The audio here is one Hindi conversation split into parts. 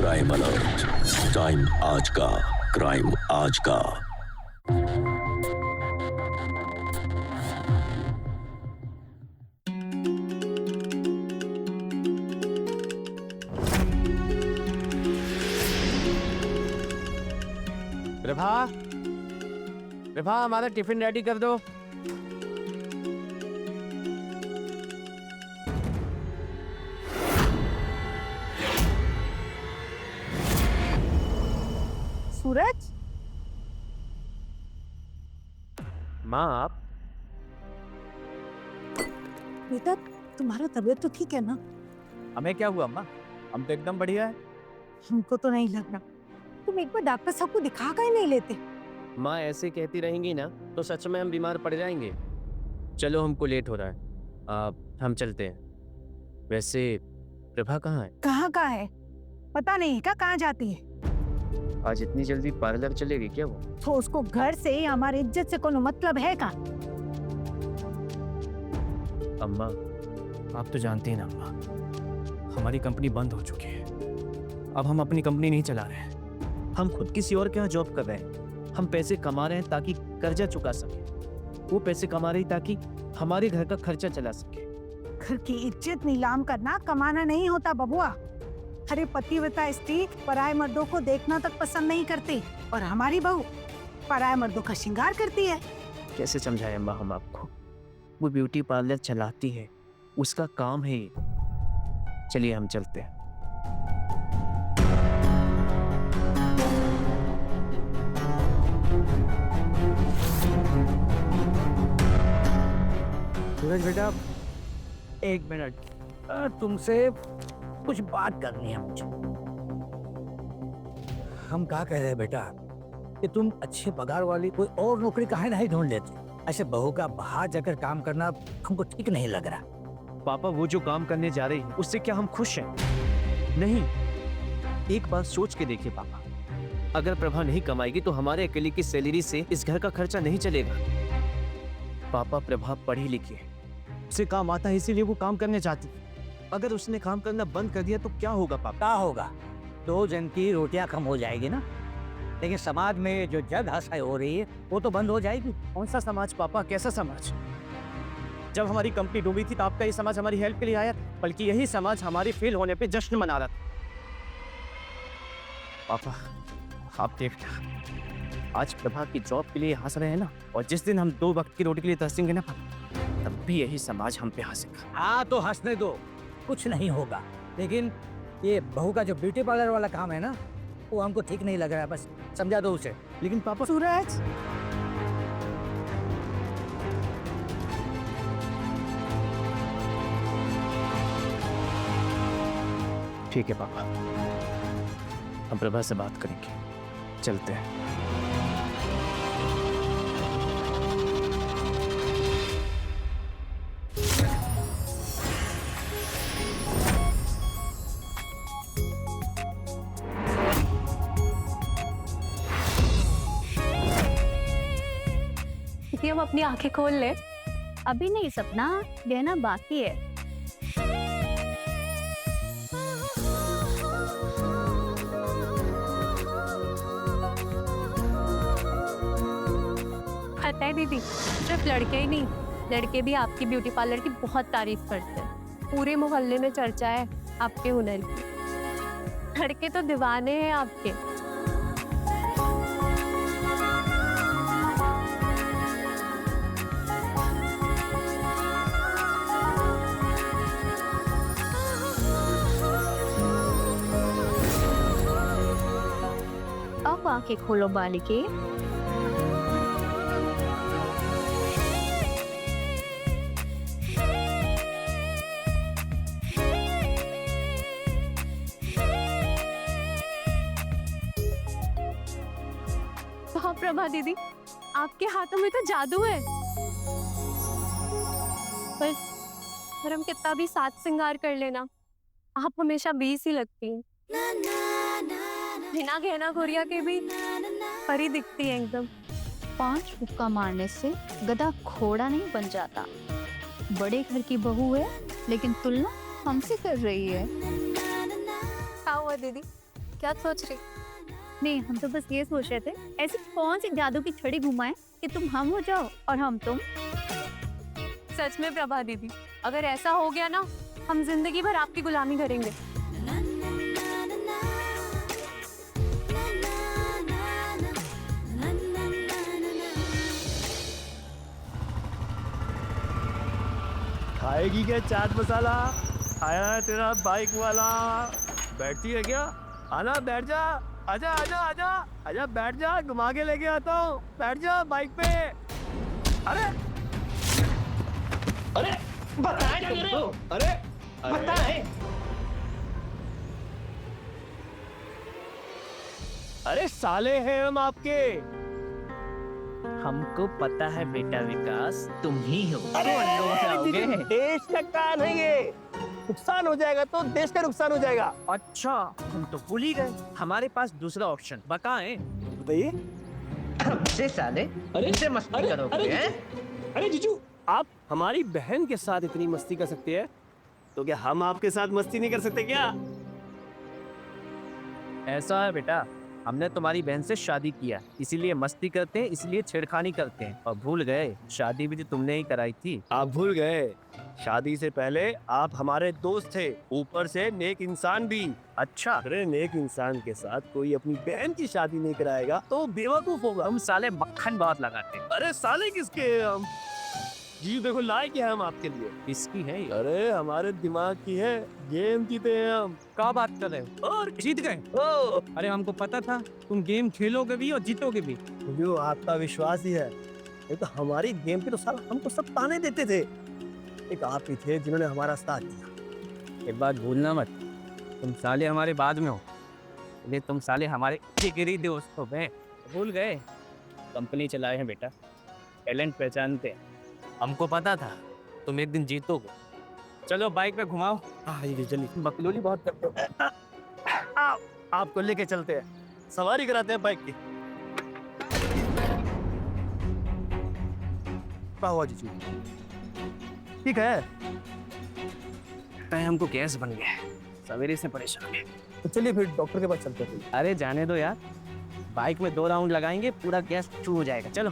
क्राइम अलर्ट, टाइम आज का, क्राइम आज का। प्रभा, प्रभा हमारा टिफिन रेडी कर दो। सूरज, माँ आप? बेटा तुम्हारा तबीयत तो ठीक है ना? हमें क्या हुआ माँ? हम तो एकदम बढ़िया है। हमको तो नहीं लग रहा। तुम एक बार डॉक्टर साहब को दिखा कर नहीं लेते? माँ ऐसे कहती रहेंगी ना तो सच में हम बीमार पड़ जाएंगे। चलो हमको लेट हो रहा है, हम चलते हैं। वैसे प्रभा कहाँ है? कहाँ है पता नहीं है, कहाँ जाती है? आज इतनी जल्दी पार्लर चलेगी क्या वो? तो उसको घर से हमारी इज्जत से कोनो मतलब है का? अम्मा, आप तो जानती हैं ना अम्मा, हमारी कंपनी बंद हो चुकी है। अब हम अपनी कंपनी नहीं चला रहे हैं। हम खुद किसी और के यहाँ जॉब कर रहे हैं। हम पैसे कमा रहे हैं ताकि कर्जा चुका सके। वो पैसे कमा रही ताकि हमारे घर का खर्चा चला सके। घर की इज्जत नीलाम करना कमाना नहीं होता बबुआ। अरे पतिव्रता स्त्री पराये मर्दों को देखना तक पसंद नहीं करती, और हमारी बहू पराये मर्दों का श्रृंगार करती है। कैसे समझाएं अम्मा हम आपको? वो ब्यूटी पार्लर चलाती है, उसका काम है ये। चलिए हम चलते हैं। सूरज बेटा, एक मिनट, तुमसे कुछ बात करनी है मुझे। हम क्या कह रहे हैं बेटा कि तुम अच्छे पगार वाली कोई और नौकरी काहे नहीं ढूंढ लेते? ऐसे बहू का बाहर जाकर काम करना हमको ठीक नहीं लग रहा। पापा वो जो काम करने जा रही है उससे क्या हम खुश हैं? नहीं। एक बात सोच के देखिए पापा, अगर प्रभा नहीं कमाएगी तो हमारे अकेले की सैलरी से इस घर का खर्चा नहीं चलेगा। पापा प्रभा पढ़ी लिखी है, उसे काम आता है, इसीलिए वो काम करने चाहती है। अगर उसने काम करना बंद कर दिया तो क्या होगा पापा? क्या होगा? 2 जन की रोटियां कम हो जाएगी ना, लेकिन समाज में जो जग हंसाई हो रही है वो तो बंद हो जाएगी। कौन सा समाज पापा? कैसा समाज? जब हमारी कंपनी डूबी थी तो आपका ये समाज हमारी हेल्प के लिए आया था, बल्कि यही समाज हमारे फेल होने पे जश्न मना रहा था। पापा आप देखना, आज प्रभा की जॉब के लिए हंस रहे हैं ना, और जिस दिन हम 2 वक्त की रोटी के लिए तरसेंगे ना पापा, तब भी यही समाज हम पे हंसेगा। हाँ तो हंसने दो, कुछ नहीं होगा। लेकिन ये बहू का जो ब्यूटी पार्लर वाला काम है ना, वो हमको ठीक नहीं लग रहा है, बस समझा दो उसे। लेकिन पापा सूरज, ठीक है पापा, हम प्रभा से बात करेंगे। चलते हैं। कि हम अपनी आंखें खोल ले। अभी नहीं सपना, गहना बाकी है। पता है दीदी, सिर्फ लड़के ही नहीं, लड़के भी आपकी ब्यूटी पार्लर की बहुत तारीफ करते हैं। पूरे मोहल्ले में चर्चा है आपके हुनर की। लड़के तो दीवाने हैं आपके। अब आंखें खोलो बालिके। हाँ प्रभा दीदी, आपके हाथों में तो जादू है। पर हम कितना भी साज श्रृंगार कर लेना, आप हमेशा 20 ही लगती हैं। बिना गहना गुड़िया के भी परी दिखती है एकदम। 5 मुक्का मारने से गधा घोड़ा नहीं बन जाता। बड़े घर की बहू है, लेकिन तुलना हमसे कर रही है। क्या हुआ दीदी, क्या सोच रही? नहीं, हम तो बस ये सोच रहे थे ऐसी कौन सी जादू की छड़ी घुमाएं कि तुम हम हो जाओ और हम तुम। सच में प्रभा दीदी, अगर ऐसा हो गया ना, हम जिंदगी भर आपकी गुलामी करेंगे। खाएगी क्या चाट मसाला? आया है तेरा बाइक वाला। बैठती है क्या? आना, बैठ जा। आजा आजा आजा आजा, बैठ जा, घुमा के लेके आता हूँ। बैठ जा बाइक पे। अरे अरे बताए क्या कर रहे हो? अरे बताए। अरे साले हैं हम आपके। हमको पता है बेटा विकास, तुम ही हो। देश का काम है ये। नुकसान हो जाएगा तो देश का नुकसान हो जाएगा। अच्छा, हम तो भूल ही गए, हमारे पास दूसरा ऑप्शन बताएं। बताइए। से साले अरे इनसे मस्ती अरे, करोगे अरे, हैं? अरे जीजू, आप हमारी बहन के साथ इतनी मस्ती कर सकते हैं, तो क्या हम आपके साथ मस्ती नहीं कर सकते क्या? ऐसा है बेटा, हमने तुम्हारी बहन से शादी किया, इसीलिए मस्ती करते हैं, इसलिए छेड़खानी करते हैं। और भूल गए, शादी भी तो तुमने ही कराई थी। आप भूल गए, शादी से पहले आप हमारे दोस्त थे, ऊपर से नेक इंसान भी। अच्छा, अरे नेक इंसान के साथ कोई अपनी बहन की शादी नहीं कराएगा तो बेवकूफ होगा। तुम साले मक्खन बहुत लगाते। अरे साले किसके हैं हम? जी देखो लाए क्या हम आपके लिए। इसकी है ये। अरे हमारे दिमाग की है, गेम जीते हैं हम। क्या बात कर रहे हो? और जीत गए? ओ, अरे हमको पता था तुम गेम खेलोगे भी और जीतोगे भी। जो आपका विश्वास ही है। ये तो हमारी गेम के तो साला हमको सब ताने देते थे। एक आप ही थे जिन्होंने हमारा साथ दिया। एक बात भूलना मत, तुम साले हमारे बाद में हो, इसलिए तुम साले हमारे जिगरी दोस्त हो गए। भूल गए, कंपनी चलाए हैं बेटा, टैलेंट पहचानते हैं। हमको पता था तुम एक दिन जीतोगे। चलो बाइक पे घुमाओ। हाँ ये चलिए। बकलोली बहुत करते हो। आपको लेके चलते हैं, सवारी कराते हैं बाइक की। क्या हुआ जीजू? ठीक है। हमको गैस बन गया है, सवेरे से परेशान है। तो चलिए फिर डॉक्टर के पास चलते हैं। अरे जाने दो यार, बाइक में 2 राउंड लगाएंगे, पूरा गैस चू हो जाएगा। चलो।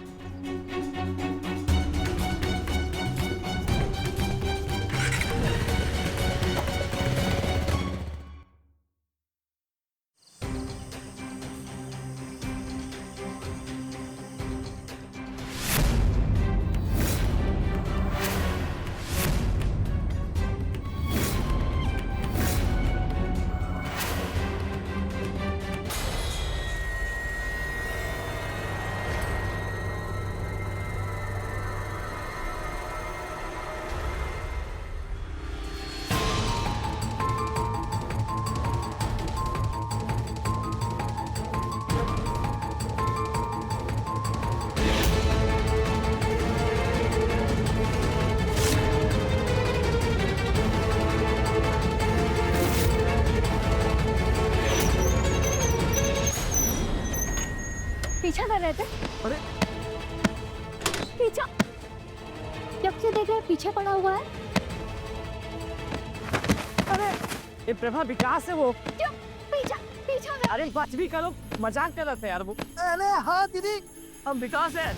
पीछा कर रहे थे। अरे पीछा, जब से देख रहे हैं पीछे पड़ा हुआ है। अरे ये प्रभा विकास है वो। क्यों? पीछा पीछा कर। अरे बात भी करो, मजाक कर रहे थे यार वो। अरे हाँ दीदी, हम विकास हैं।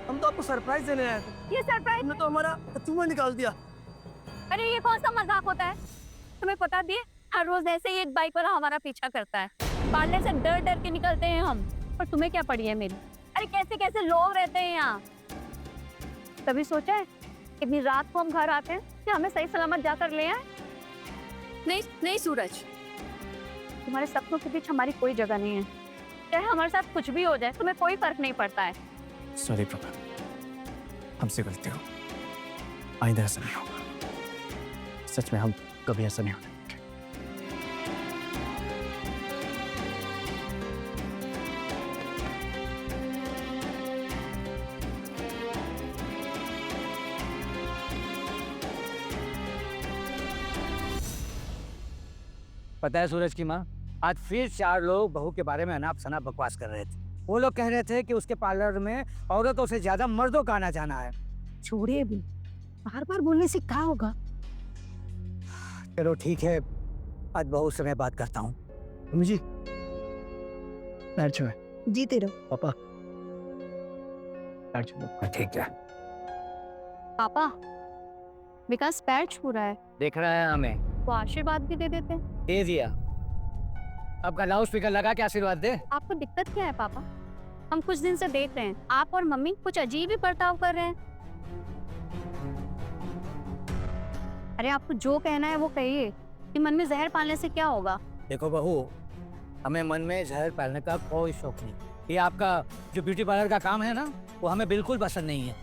हम तो आपको सरप्राइज देने आए थे। ये सरप्राइज? हमने तो हमारा चूहा निकाल दिया। अरे ये कौन सा मजाक होता है? तुम्हें पता भी है, हर रोज ऐसे ही एक बाइक वाला हमारा पीछा करता है। पालने से डर डर के निकलते हैं हम। पर तुम्हें क्या पड़ी है मेरी? अरे कैसे कैसे लोग रहते हैं यहाँ। कभी सोचा है इतनी रात को हम घर आते हैं कि हमें सही सलामत जाकर ले आए? नहीं नहीं सूरज, तुम्हारे सपनों के बीच हमारी कोई जगह नहीं है। चाहे हमारे साथ कुछ भी हो जाए, तुम्हें कोई फर्क नहीं पड़ता है। सॉरी प्रभा, हमसे गलती हो, आइंदा ऐसा नहीं होगा। सच में हम कभी ऐसा नहीं होगा। पता है सूरज की माँ, आज फिर 4 लोग बहू के बारे में अनाप शनाप बकवास कर रहे थे। वो लोग कह रहे थे कि उसके पार्लर में औरतों से ज्यादा मर्दों का आना जाना है। छोड़िए भी, बार बार बोलने से क्या होगा? चलो ठीक है, आज बहुत समय बात करता हूँ, मम्मी जी पैर छुए जीते रहो। पापा पैर छुए। ठीक है, पापा विकास पैर छू रहा है, देख रहा है हमें, तो आशीर्वाद भी दे देते। दे दिया। अब का लाउड स्पीकर लगा के आशीर्वाद दे। आपको दिक्कत क्या है पापा? हम कुछ दिन से देख रहे हैं आप और मम्मी कुछ अजीब ही बर्ताव कर रहे हैं। अरे आपको जो कहना है वो कहिए कि मन में जहर पालने से क्या होगा। देखो बहू, हमें मन में जहर पालने का कोई शौक नहीं। ये आपका जो ब्यूटी पार्लर का काम है ना, वो हमें बिल्कुल पसंद नहीं है।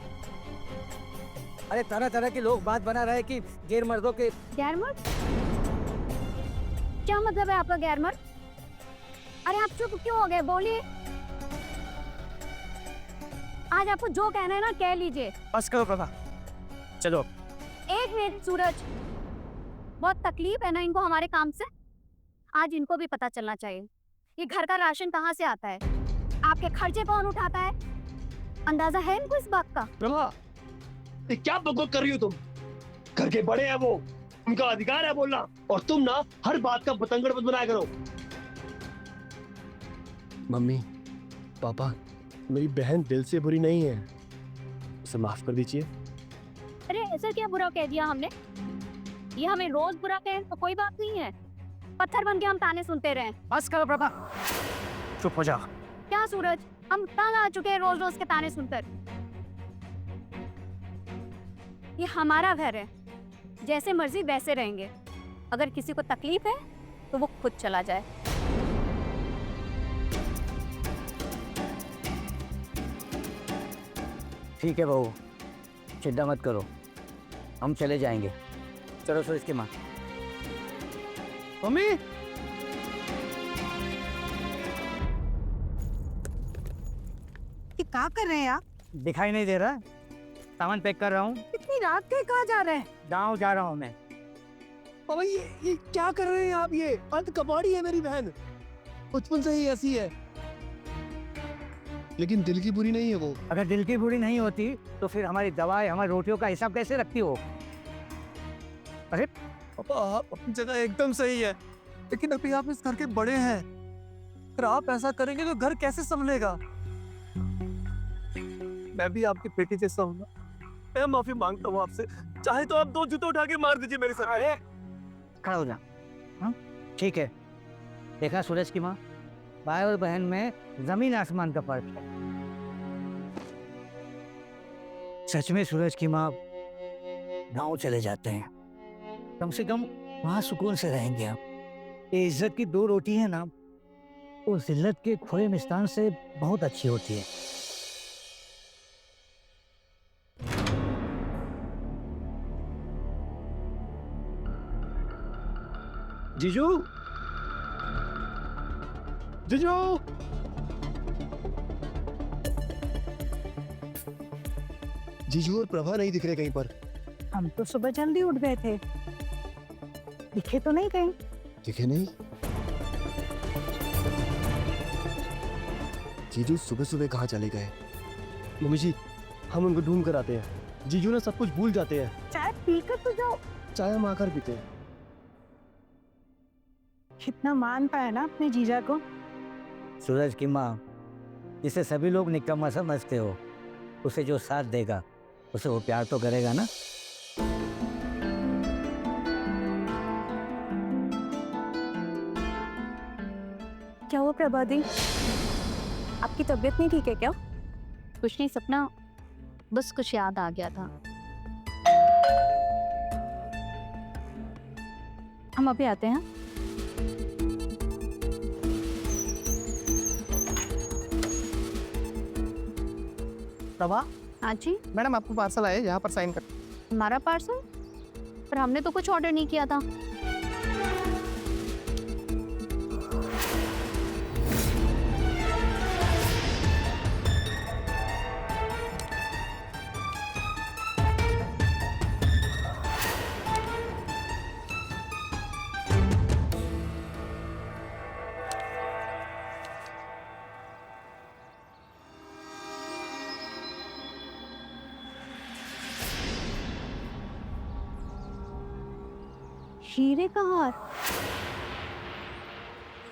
अरे तरह तरह के लोग बात बना रहे कि गैर मर्दों के। गैर मर्द? क्या मतलब है आपका गैर मर्द? अरे आप चुप क्यों हो गए, बोलिए। आज आपको जो कहना है ना कह लीजिए। बस करो प्रभा, चलो। एक मिनट सूरज, बहुत तकलीफ है ना इनको हमारे काम से। आज इनको भी पता चलना चाहिए ये घर का राशन कहाँ से आता है, आपके खर्चे कौन उठाता है। अंदाजा है इनको इस बात का? प्रभा ये क्या बकवास कर रही हो तुम? घर के बड़े हैं वो, उनका अधिकार है बोलना, और तुम ना हर बात का बतंगड़ मत बनाया करो। मम्मी पापा, मेरी बहन दिल से बुरी नहीं है, उसे माफ कर दीजिए। अरे ऐसा क्या बुरा कह दिया हमने? ये हमें रोज बुरा कहें तो कोई बात नहीं है, पत्थर बन के हम ताने सुनते रहे। बस करो प्रभा, चुप हो जाओ। क्या सूरज, हम तंग आ चुके हैं रोज रोज के ताने सुनकर। ये हमारा घर है, जैसे मर्जी वैसे रहेंगे। अगर किसी को तकलीफ है तो वो खुद चला जाए। ठीक है बहू, चिंता मत करो, हम चले जाएंगे। चलो सूरज की माँ। मम्मी ये क्या कर रहे हैं आप? दिखाई नहीं दे रहा? सामान पैक कर रहा हूँ। इतनी रात के कहाँ जा रहे हैं? गाँव जा रहा हूँ मैं। पापा ये क्या कर रहे हैं आप? ये अंत कबाड़ी है मेरी बहन, बचपन से ही ऐसी है, लेकिन दिल की बुरी नहीं है वो। अगर दिल की बुरी नहीं होती तो फिर हमारी दवाई, हमारी रोटियों का हिसाब कैसे रखती हो? अरे पापा आप अपनी जगह एकदम सही है, लेकिन अभी आप इस घर के बड़े हैं, अगर आप ऐसा करेंगे तो घर कैसे संभलेगा? मैं भी आपकी बेटी जैसा हूँ ना, मैं माफी मांगता हूँ आपसे। चाहे तो आप 2 जूते उठा के मार दीजिए मेरे सर। अरे खड़ा हो जा। हाँ ठीक है। देखा सूरज की माँ, भाई और बहन में जमीन आसमान का फर्क है। सच में सूरज की माँ, गांव चले जाते हैं, कम से कम वहां सुकून से रहेंगे हम। ये इज्जत की 2 रोटी है ना, वो जिल्लत के खोए मिष्टान से बहुत अच्छी होती है। जीजू, जीजू, जीजू और प्रभा नहीं दिख रहे कहीं पर। हम तो सुबह जल्दी उठ गए थे, दिखे तो नहीं कहीं। दिखे नहीं? जीजू सुबह सुबह कहाँ चले गए? मम्मी जी हम उनको ढूंढ कर आते हैं। जीजू ना सब कुछ भूल जाते हैं। चाय पीकर तो जाओ। चाय हम आकर पीते हैं। कितना मान पाया ना अपने जीजा को। सूरज की माँ, जिसे सभी लोग निकम्मा समझते हो, उसे जो साथ देगा उसे वो प्यार तो करेगा ना। क्या हुआ प्रभा दी, आपकी तबीयत नहीं ठीक है क्या? कुछ नहीं सपना, बस कुछ याद आ गया था। हम अभी आते हैं। प्रभा हाँ जी, मैडम आपको पार्सल आया, यहाँ पर साइन कर। हमारा पार्सल? पर हमने तो कुछ ऑर्डर नहीं किया था। हीरे का हार,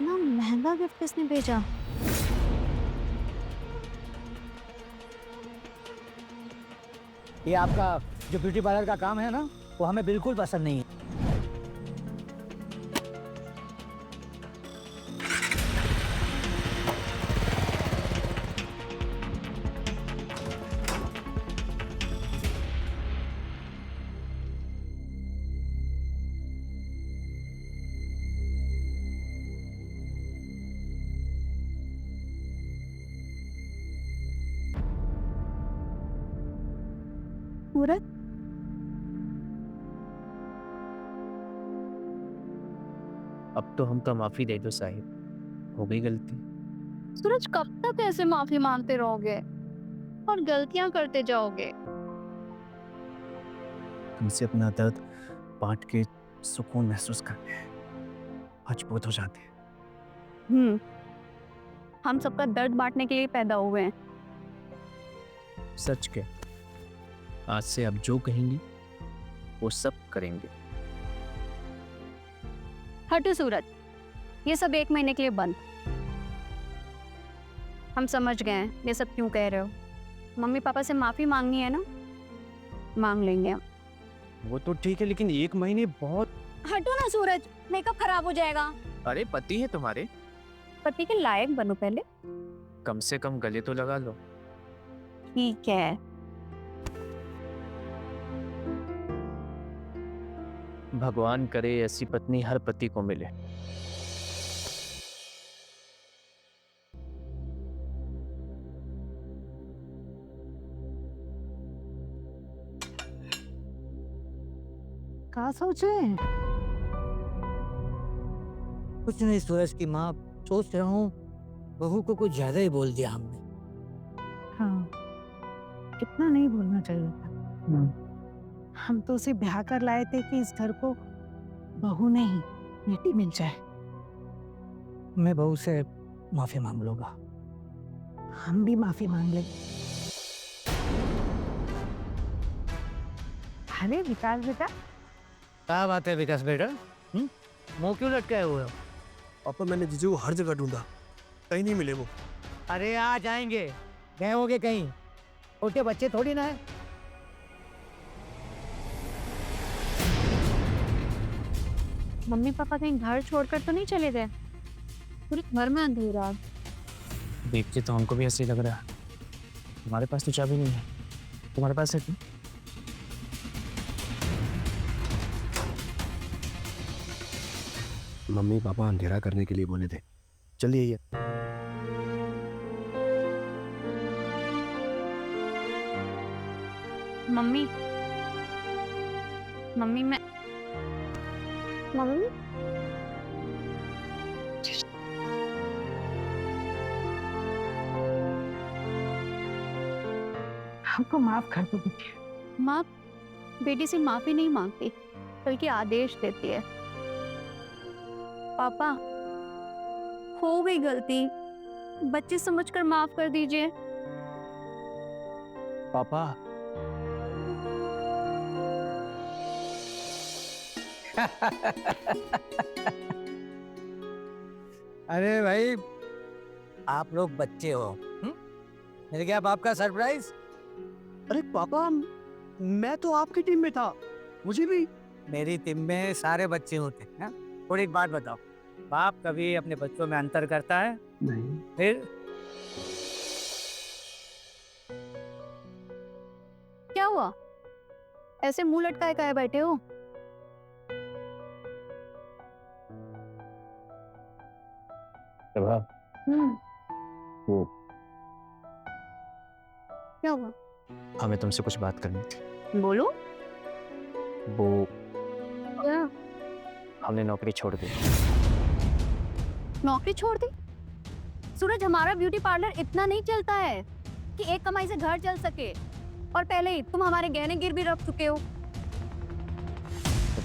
इतना महंगा गिफ्ट किसने भेजा? ये आपका जो ब्यूटी पार्लर का काम है ना, वो हमें बिल्कुल पसंद नहीं है। सूरज, अब तो हमका माफी दे दो साहिब, हो गई गलती। सूरज कब तक ऐसे माफी मांगते रहोगे और गलतियां करते जाओगे? तुमसे अपना दर्द बांट के सुकून महसूस करते हैं, मजबूत हो जाते हैं। हम सबका दर्द बांटने के लिए पैदा हुए हैं। सच के आज से आप जो कहेंगी वो सब करेंगे। हटो सूरज, ये सब 1 महीने के लिए बंद। हम समझ गए हैं ये सब क्यों कह रहे हो। मम्मी पापा से माफी मांगनी है ना, मांग लेंगे हम। वो तो ठीक है, लेकिन 1 महीने बहुत। हटो ना सूरज, मेकअप खराब हो जाएगा। अरे पति है तुम्हारे, पति के लायक बनो पहले। कम से कम गले तो लगा लो। ठीक है। भगवान करे ऐसी पत्नी हर पति को मिले। क्या सोच रहे हैं? कुछ नहीं सूरज की माँ, सोच रहा हूँ बहू को कुछ ज्यादा ही बोल दिया हमने। हाँ, इतना नहीं बोलना चाहिए था। हम तो उसे ब्याह कर लाए थे कि इस घर को बहू नहीं बेटी मिल जाए। मैं बहू से माफी मांग लूंगा। हम भी माफी मांग लेंगे। अरे विकास बेटा, क्या बात है विकास बेटा, मुंह क्यों लटकाए हुए हो? पापा मैंने जीजू को हर जगह ढूंढा, कहीं नहीं मिले वो। अरे आ जाएंगे, गए होगे कहीं, छोटे बच्चे थोड़ी ना है। मम्मी पापा कहीं घर छोड़कर तो नहीं चले गए? पूरे घर में अंधेरा। देख के तो हमको भी ऐसे ही लग रहा है। तुम्हारे पास तो चाबी नहीं है, तुम्हारे पास है? मम्मी पापा अंधेरा करने के लिए बोले थे। चलिए ये मम्मी, मम्मी मैं मम्मी हमको माफ कर दो बेटी। माँ बेटी से माफी नहीं मांगती, बल्कि आदेश देती है। पापा, हो गई गलती, बच्चे समझकर माफ कर दीजिए। पापा अरे भाई, आप लोग बच्चे हो। मिल गया बाप का सरप्राइज। अरे पापा, मैं तो आपकी टीम में था, मुझे भी। मेरी टीम में सारे बच्चे होते हैं। और एक बात बताओ, बाप कभी अपने बच्चों में अंतर करता है? नहीं। फिर क्या हुआ, ऐसे मुंह लटकाए काहे बैठे हो? वो क्या हुआ? हमें तुमसे कुछ बात करनी थी। बोलो। वो क्या? हमने नौकरी छोड़ दी। नौकरी छोड़ दी? सूरज, हमारा ब्यूटी पार्लर इतना नहीं चलता है कि एक कमाई से घर चल सके, और पहले ही तुम हमारे गहने गिरवी रख चुके हो। तो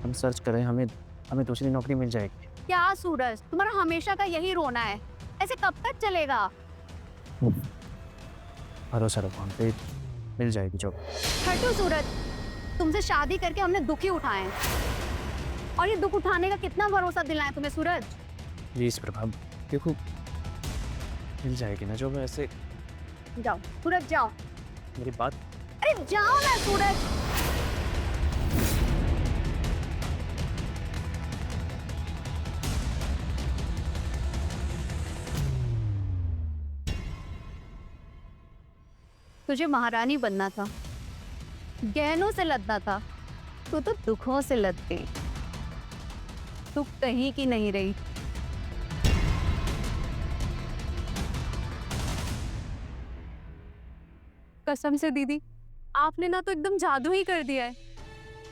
हम सर्च कर रहे हैं, हमें दूसरी नौकरी मिल जाएगी। क्या सूरज, तुम्हारा हमेशा का यही रोना है, ऐसे कब तक चलेगा? भरोसा रखो, हम पे मिल जाएगी जॉब। हटो सूरज, तुमसे शादी करके हमने दुखी उठाए हैं। और ये दुख उठाने का कितना भरोसा दिलाया तुम्हें सूरज? प्लीज प्रभा, देखो मिल जाएगी ना जो मैं ऐसे। जाओ सूरज जाओ। मेरी बात। अरे जाओ ना सूरज। तुझे महारानी बनना था, गहनों से लदना था, तू तो दुखों से लद गई। तू कहीं की नहीं रही। कसम से दीदी, आपने ना तो एकदम जादू ही कर दिया है।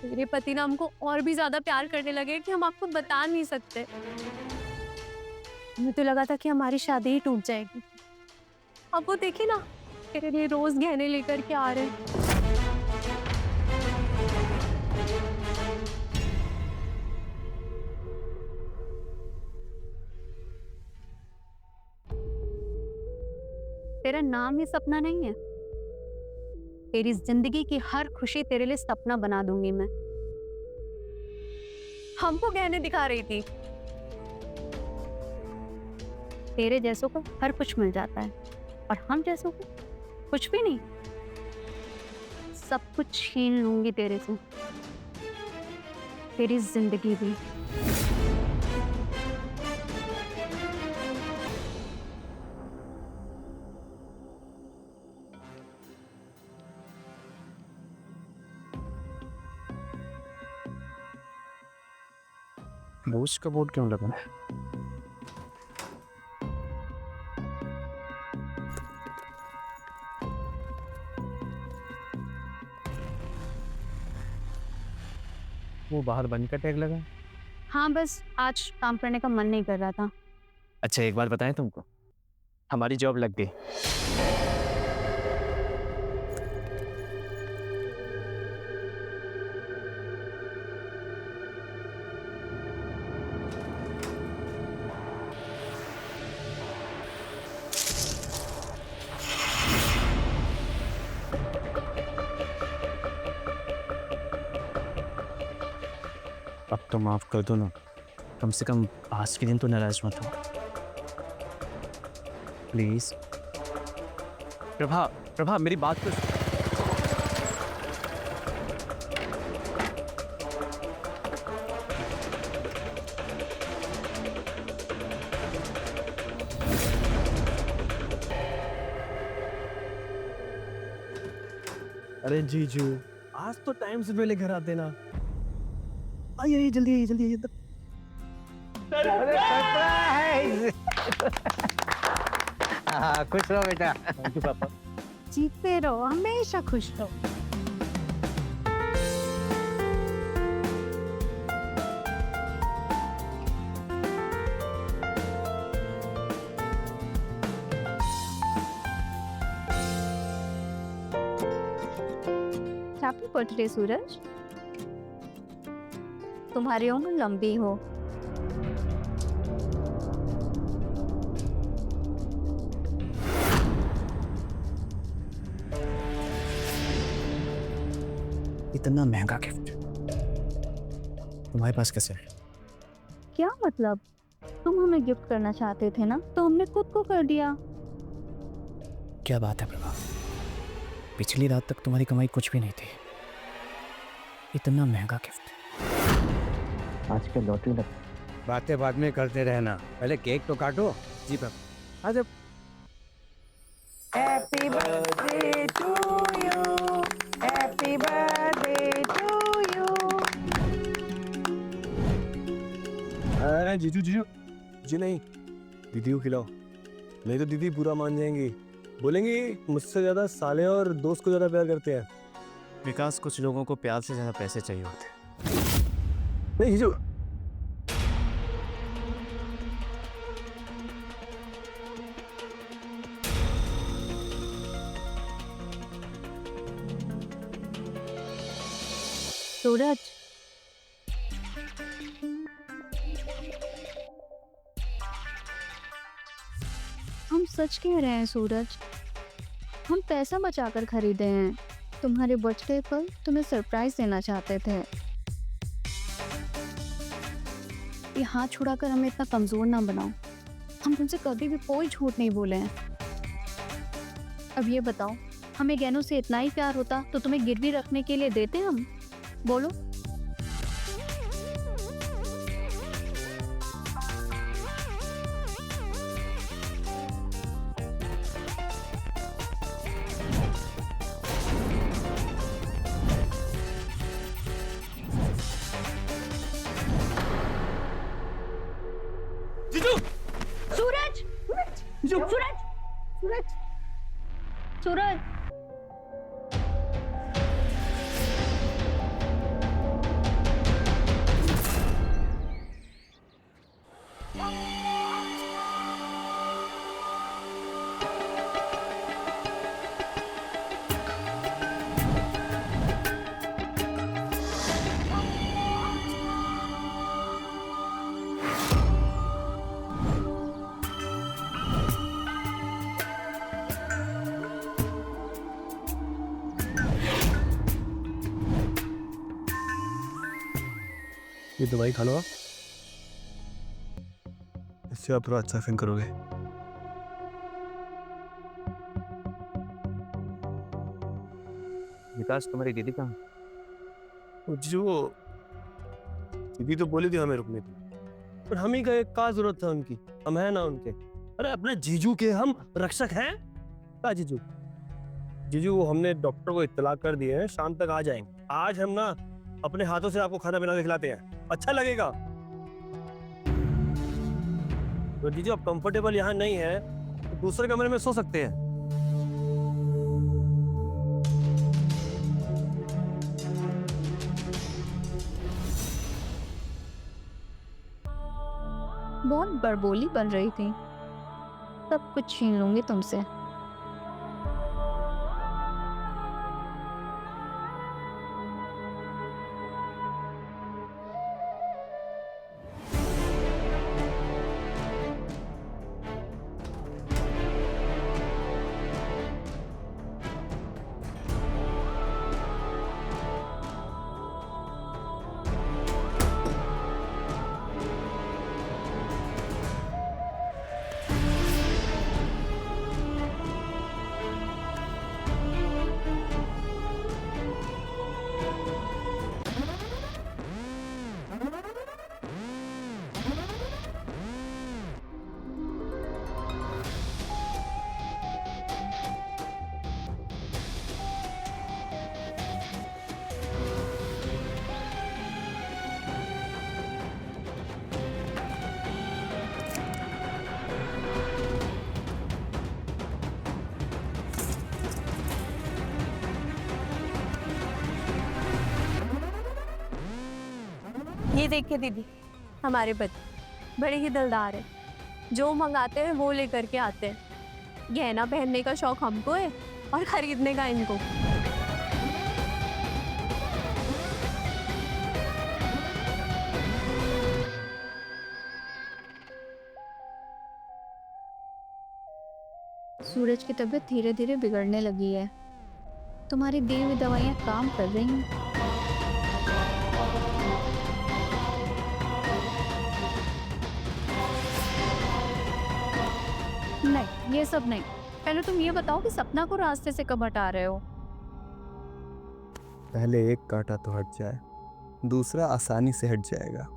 मेरे पति ना हमको और भी ज्यादा प्यार करने लगे कि हम आपको बता नहीं सकते। मुझे तो लगा था कि हमारी शादी ही टूट जाएगी। अब वो देखिए ना, तेरे लिए रोज गहने लेकर के आ रहे हैं। तेरा नाम ही सपना नहीं है। तेरी जिंदगी की हर खुशी तेरे लिए सपना बना दूंगी मैं। हमको गहने दिखा रही थी। तेरे जैसों को हर कुछ मिल जाता है और हम जैसों को कुछ भी नहीं। सब कुछ छीन लूंगी तेरे से, तेरी जिंदगी भी। बोझ का बोर्ड क्यों लगा है? वो बाहर बंद का टैग लगा है। हाँ बस आज काम करने का मन नहीं कर रहा था। अच्छा एक बात बताएं तुमको, हमारी जॉब लग गई। अब तो माफ कर दो ना, कम से कम आज के दिन तो नाराज मत हो प्लीज। प्रभा, प्रभा मेरी बात तो। अरे जीजू, आज तो टाइम से पहले घर आते ना। आइए जल्दी आइए, जल्दी आइए। खुश रहो बेटा। थैंक यू पापा। जीतते रहो, हमेशा खुश रहो। हैप्पी बर्थडे सूरज। तुम्हारी उम्र लंबी हो। इतना महंगा गिफ्ट तुम्हारे पास कैसे है? क्या मतलब? तुम हमें गिफ्ट करना चाहते थे ना, तो हमने खुद को कर दिया। क्या बात है प्रभा, पिछली रात तक तुम्हारी कमाई कुछ भी नहीं थी, इतना महंगा गिफ्ट। आज के लॉटरी लग। बातें बाद में करते रहना, पहले केक तो काटो। जी पापा। आज happy birthday to you, happy birthday to you. अरे जीजू जीजू जी नहीं, दीदी को खिलाओ, नहीं तो दीदी बुरा मान जाएंगी। बोलेंगी मुझसे ज्यादा साले और दोस्त को ज्यादा प्यार करते हैं। विकास, कुछ लोगों को प्यार से ज्यादा पैसे चाहिए होते हैं। नहीं जीजू, सूरज, हम सच कह रहे हैं सूरज। हम पैसा बचाकर खरीदे हैं। तुम्हारे बर्थडे पर तुम्हें सरप्राइज देना चाहते थे। ये हाथ छुड़ाकर हमें इतना कमजोर ना बनाओ। हम तुमसे कभी भी कोई झूठ नहीं बोले हैं। अब ये बताओ, हमें गहनों से इतना ही प्यार होता तो तुम्हें गिरवी रखने के लिए देते हम? बोलो। जीजू सूरज! जीजू सूरज! सूरज! सूरज! ये दवाई खा लो आप, इससे आप थोड़ा अच्छा फील करोगे। विकास, तुम्हारी दीदी कहाँ? जीजू वो दीदी तो बोली थी हमें रुकने की, पर हम ही गए, क्या जरूरत था उनकी? हम है ना उनके। अरे अपने जीजू के हम रक्षक हैं। क्या जीजू? जीजू वो हमने डॉक्टर को इत्तला कर दिए हैं, शाम तक आ जाएंगे। आज हम ना अपने हाथों से आपको खाना बना के खिलाते हैं, अच्छा लगेगा। तो जीजू आप कंफर्टेबल यहाँ नहीं है तो दूसरे कमरे में सो सकते हैं। बहुत बड़बोली बन रही थी। सब कुछ छीन लूंगी तुमसे। ये देखिए दीदी, हमारे बच्चे बड़े ही दिलदार है। जो मंगाते हैं वो लेकर के आते हैं। गहना पहनने का शौक हमको है और खरीदने का इनको। सूरज की तबीयत धीरे धीरे बिगड़ने लगी है। तुम्हारी दी हुई दवाइयाँ काम कर रही हैं। नहीं, ये सब नहीं। पहले तुम ये बताओ कि सपना को रास्ते से कब हटा रहे हो? पहले एक कांटा तो हट जाए, दूसरा आसानी से हट जाएगा।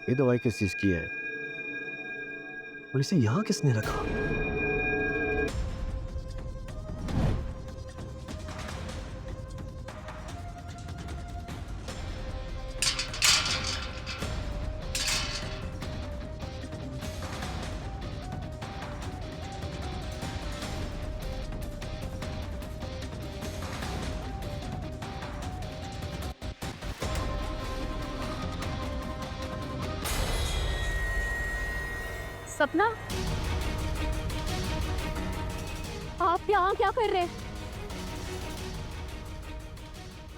ये दवाई किस चीज की है और इसे यहाँ किसने रखा? सपना, आप यहाँ क्या कर रहे हैं?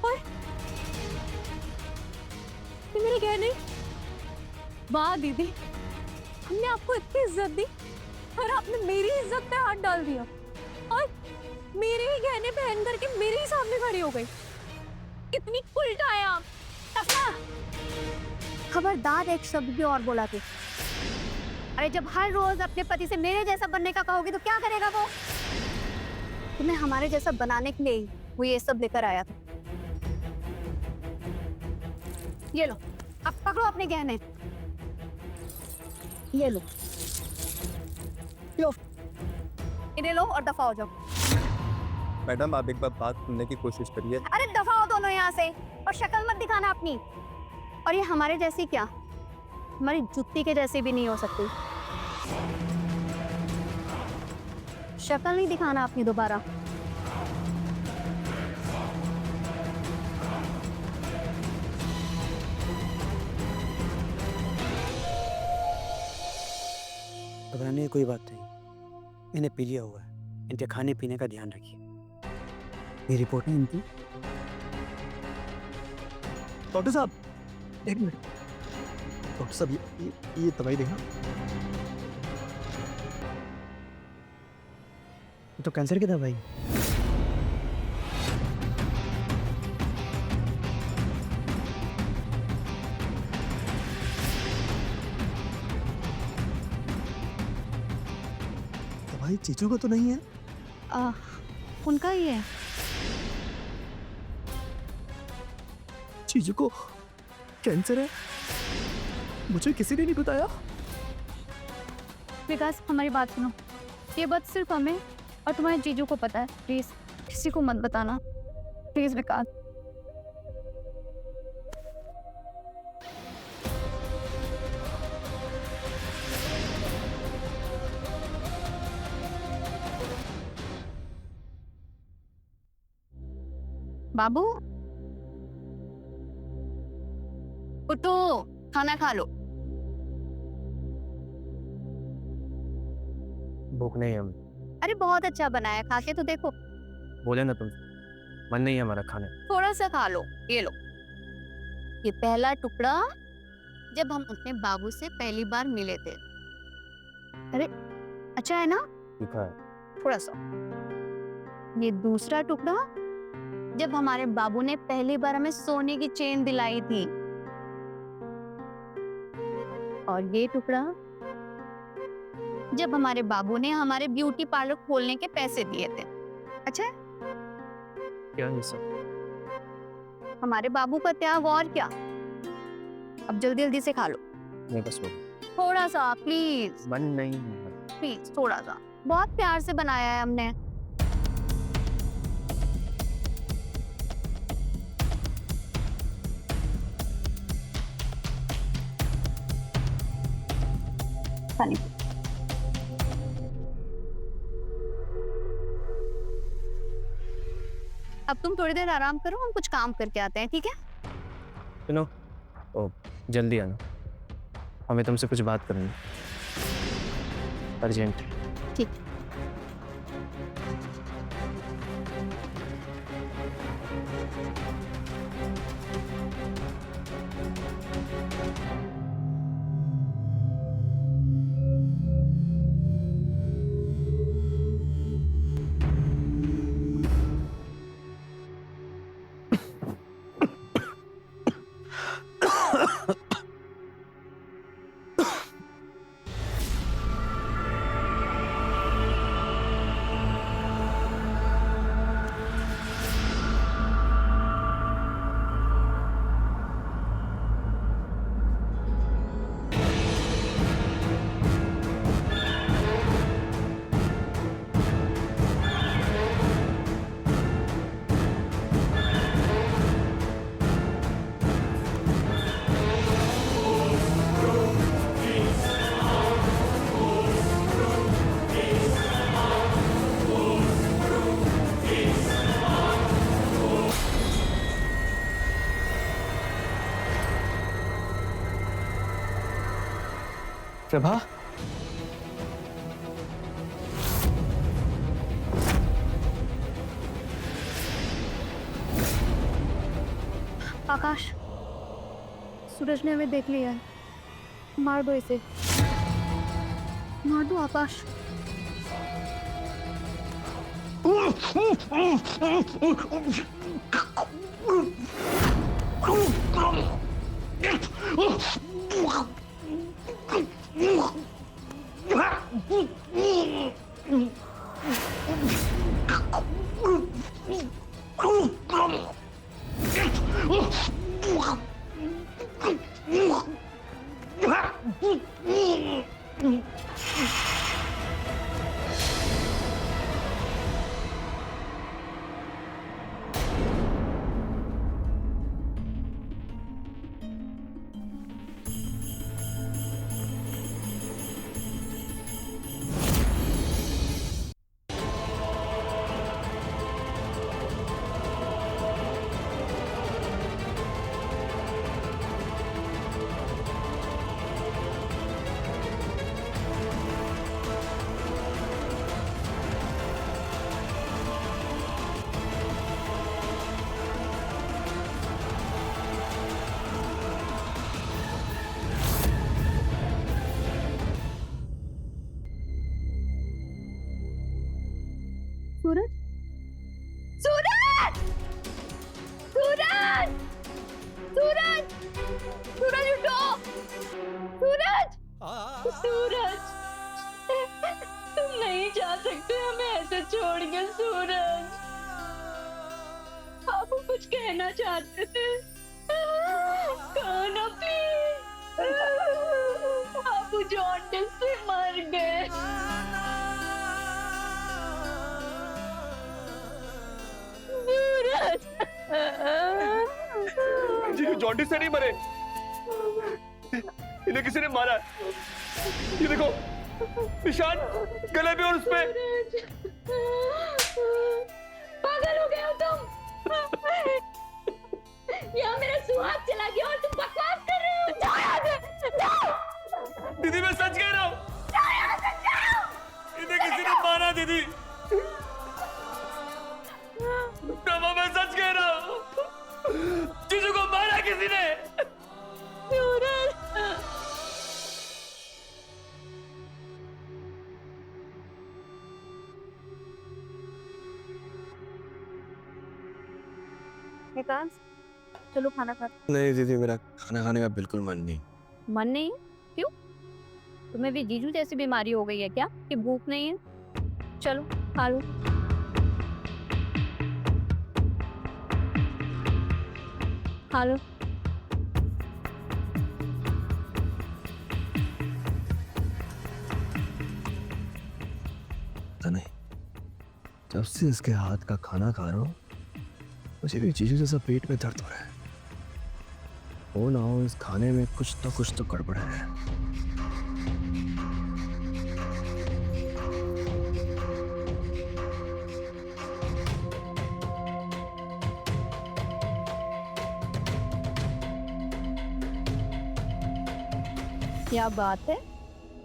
और ये मेरे गहने। वाह दीदी, हमने आपको इतनी इज्जत दी और आपने मेरी इज्जत पे हाथ डाल दिया और मेरे ही गहने पहन करके मेरे ही सामने खड़ी हो गई। कितनी उल्टा है आप। टफना, खबरदार एक शब्द भी और बोला थे। अरे जब हर रोज अपने पति से मेरे जैसा बनने का कहोगे तो क्या करेगा वो? तुम्हें हमारे जैसा बनाने के लिए ही वो ये सब लेकर आया था। ये लो, अब पकड़ो अपने गहने। ये लो, लो, इन्हें लो और दफा हो जाओ। मैडम आप एक बार बात सुनने की कोशिश करिए। अरे दफा हो दोनों यहाँ से और शक्ल मत दिखाना अपनी। और ये हमारे जैसी क्या, हमारी जुत्ती के जैसी भी नहीं हो सकती। शक्ल नहीं दिखाना अपनी दोबारा। घबराने की कोई बात नहीं, इन्हें पी लिया हुआ है। इनके खाने पीने का ध्यान रखिए। ये रिपोर्ट है इनकी। डॉक्टर साहब एक मिनट। डॉक्टर साहब ये दवाई देना। तो कैंसर की दवाई। दवाई चीचू को तो नहीं है? उनका ही है। चीचू को कैंसर है? मुझे किसी ने नहीं बताया। विकास हमारी बात सुनो, ये बात सिर्फ हमें और तुम्हारे जीजू को पता है। प्लीज किसी को मत बताना, प्लीज विकास। बाबू उठो, खाना खा लो। भूख नहीं है हमें। अरे बहुत अच्छा बना है, खा के तो देखो। बोले ना तुम, मन नहीं है हमारा खाने। थोड़ा सा खा लो, ये लो। ये पहला टुकड़ा जब हम अपने बाबू से पहली बार मिले थे। अरे अच्छा है ना? तीखा है। थोड़ा सा। ये दूसरा टुकड़ा जब हमारे बाबू ने पहली बार हमें सोने की चेन दिलाई थी। और ये टुकड़ा जब हमारे बाबू ने हमारे ब्यूटी पार्लर खोलने के पैसे दिए थे। अच्छा है? क्या है सब? हमारे बाबू का त्याग और क्या। अब जल्दी जल्दी से खा लो। नहीं बस वो थोड़ा सा प्लीज, मन नहीं है। प्लीज थोड़ा सा। बहुत प्यार से बनाया है हमने। पानी। अब तुम थोड़ी देर आराम करो, हम कुछ काम करके आते हैं, ठीक है? सुनो, ओ जल्दी आना, हमें तुमसे कुछ बात करनी है, अर्जेंट। ठीक। प्रभा आकाश, सूरज ने हमें देख लिया है, मार दो इसे, मार दो आकाश। सूरज, सूरज, सूरज, सूरज, सूरज उठो, सूरज, सूरज, तुम नहीं जा सकते हमें ऐसे छोड़ के सूरज। आप कुछ कहना चाहते थे, कहो ना प्लीज। आप जॉन्डिस से मर गए। जी जॉन्डिस से नहीं मरे, इन्हें किसी ने मारा है। ये देखो निशान गले पे और उस पे। पागल हो गए हो तुम। यहाँ मेरा सुहाग चला गया और तुम बकवास कर रहे हो। जाओ यहाँ से, जाओ। दीदी मैं सच कह रहा हूँ, जाओ यहाँ से, जाओ। इन्हें किसी ने मारा दीदी। प्रभा मैं सच कह रहा हूँ, जीजू को मारा किसी ने। विकास, चलो खाना खा। नहीं दीदी, मेरा खाना खाने का बिल्कुल मन नहीं। मन नहीं है? क्यों? तुम्हें भी जीजू जैसी बीमारी हो गई है क्या कि भूख नहीं है? चलो खा लो। खा लो। नहीं, जब से इसके हाथ का खाना खा रहा हूँ मुझे भी जीजू जैसा पेट में दर्द हो रहा है। हो ना हो इस खाने में कुछ तो गड़बड़ है। क्या बात है,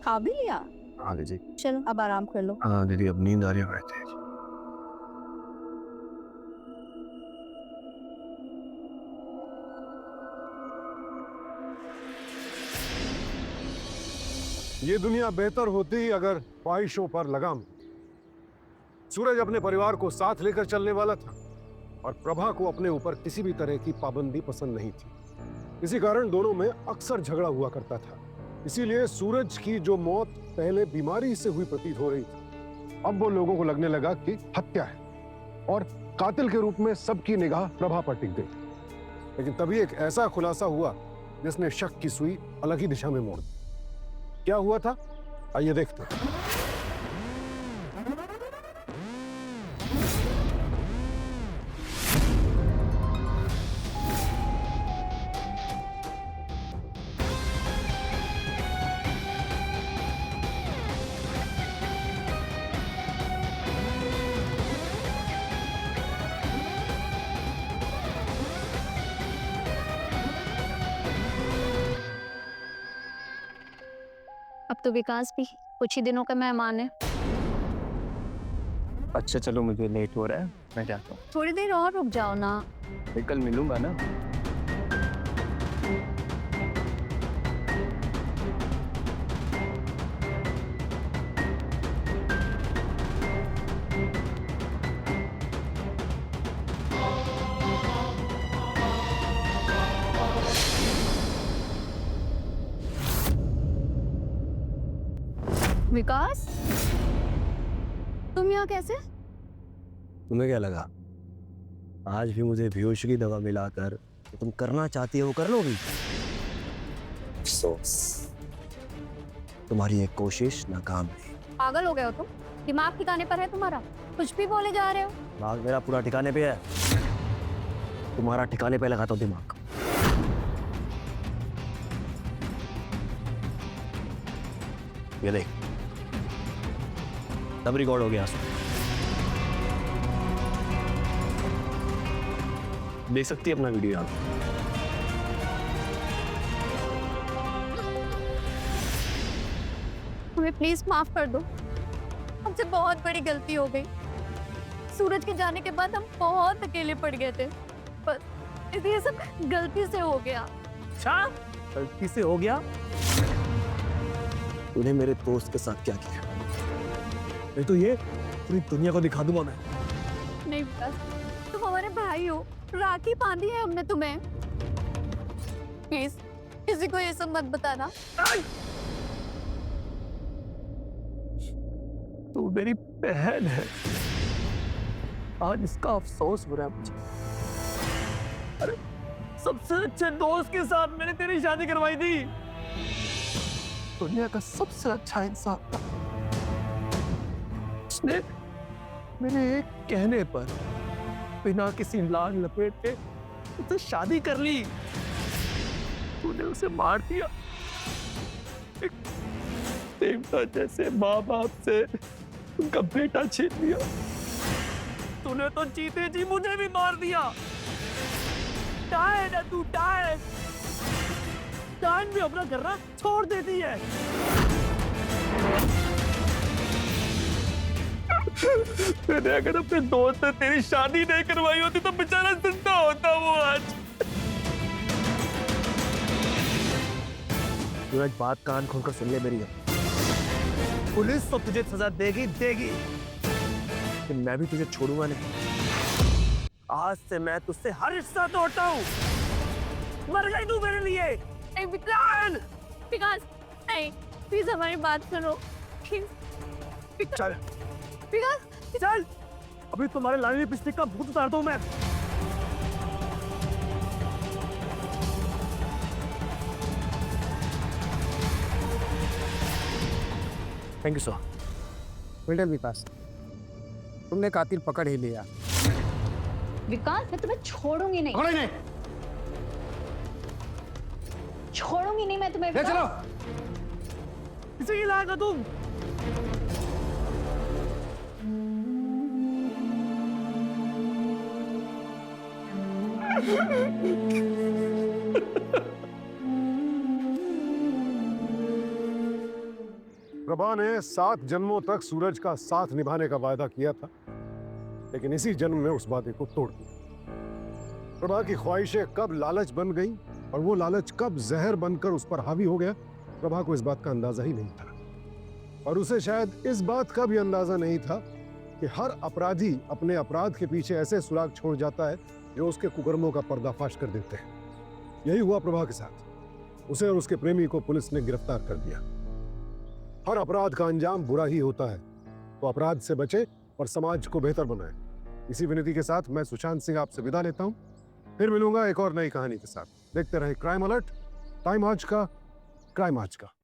खा भी लिया? हाँ दीदी। चलो अब आराम कर लो। हाँ दीदी, अब नींद आ रही है बड़े तेज। ये दुनिया बेहतर होती अगर ख्वाहिशों पर लगाम। सूरज अपने परिवार को साथ लेकर चलने वाला था और प्रभा को अपने ऊपर किसी भी तरह की पाबंदी पसंद नहीं थी। इसी कारण दोनों में अक्सर झगड़ा हुआ करता था। इसीलिए सूरज की जो मौत पहले बीमारी से हुई प्रतीत हो रही थी, अब वो लोगों को लगने लगा कि हत्या है और कातिल के रूप में सबकी निगाह प्रभा पर टिक गई। लेकिन तभी एक ऐसा खुलासा हुआ जिसने शक की सुई अलग ही दिशा में मोड़ दी। क्या हुआ था, आइए देखते हैं। अब तो विकास भी कुछ ही दिनों का मेहमान है। अच्छा चलो, मुझे लेट हो रहा है, मैं जाता हूँ। थोड़ी देर और रुक जाओ ना। कल मिलूंगा ना। विकास, तुम यहाँ कैसे? तुम्हें क्या लगा आज भी मुझे बेहोश की दवा मिलाकर तो तुम करना चाहती हो वो कर लोगी? अफसोस, तुम्हारी एक कोशिश नाकाम रही। पागल हो गए हो तुम? दिमाग ठिकाने पर है तुम्हारा? कुछ भी बोले जा रहे हो। दिमाग मेरा पूरा ठिकाने पे है, तुम्हारा ठिकाने पे लगाता हूँ दिमाग। ये देख, सब रिकॉर्ड हो गया। देख सकती है अपना वीडियो यहाँ। हमें प्लीज माफ कर दो, हमसे बहुत बड़ी गलती हो गई। सूरज के जाने के बाद हम बहुत अकेले पड़ गए थे, बस ये सब गलती से हो गया। अच्छा, गलती से हो गया? तूने मेरे दोस्त के साथ क्या किया? नहीं तो ये पूरी दुनिया को दिखा दूंगा मैं। नहीं विकास, तुम हमारे भाई हो, राखी बांधी है हमने तुम्हें। प्लीज किसी को ये सब मत बताना। तू मेरी बहन है, आज इसका अफसोस हो रहा है मुझे। अरे सबसे अच्छे दोस्त के साथ मैंने तेरी शादी करवाई थी, दुनिया का सबसे अच्छा इंसान था। उसने मेरे एक कहने पर बिना किसी लाल लपेटे उससे शादी कर ली। तूने उसे मार दिया, एक देवता जैसे माँ बाप से उनका बेटा छीन लिया। तूने तो जीते जी मुझे भी मार दिया। टाइड है तू, टाइड भी अपना करना छोड़ देती है। मैंने अगर अपने दोस्त से तेरी शादी नहीं करवाई होती तो बेचारा जिंदा होता वो आज। तू एक बात कान खोलकर सुन ले मेरी। पुलिस तो तुझे सजा देगी देगी, लेकिन मैं भी तुझे छोड़ूंगा नहीं। आज से मैं तुझसे हर रिश्ता तोड़ता हूँ। मर गई तू मेरे लिए। नहीं विकास, विकास नहीं, प्लीज हमारी बात सुनो प्लीज। चल विकास चल, अभी तुम्हारे लाने लिपस्टिक का भूत उतारता हूँ मैं। Thank you sir. वेल विकास, तुमने कातिल पकड़ ही लिया। विकास, मैं तुम्हें छोड़ूंगी नहीं। नहीं, छोड़ूंगी नहीं मैं तुम्हें। ले चलो। इसे ही लाएगा तुम? प्रभा ने 7 जन्मों तक सूरज का साथ निभाने का वायदा किया था, लेकिन इसी जन्म में उस वादे को तोड़ दिया। प्रभा की ख्वाहिशें कब लालच बन गई और वो लालच कब जहर बनकर उस पर हावी हो गया, प्रभा को इस बात का अंदाजा ही नहीं था। और उसे शायद इस बात का भी अंदाजा नहीं था कि हर अपराधी अपने अपराध के पीछे ऐसे सुराग छोड़ जाता है जो उसके कुकर्मों का पर्दाफाश कर देते हैं। यही हुआ प्रभा के साथ। उसे और उसके प्रेमी को पुलिस ने गिरफ्तार कर दिया। हर अपराध का अंजाम बुरा ही होता है, तो अपराध से बचे और समाज को बेहतर बनाए। इसी विनती के साथ मैं सुशांत सिंह आपसे विदा लेता हूं। फिर मिलूंगा एक और नई कहानी के साथ। देखते रहे क्राइम अलर्ट, टाइम आज का, क्राइम आज का।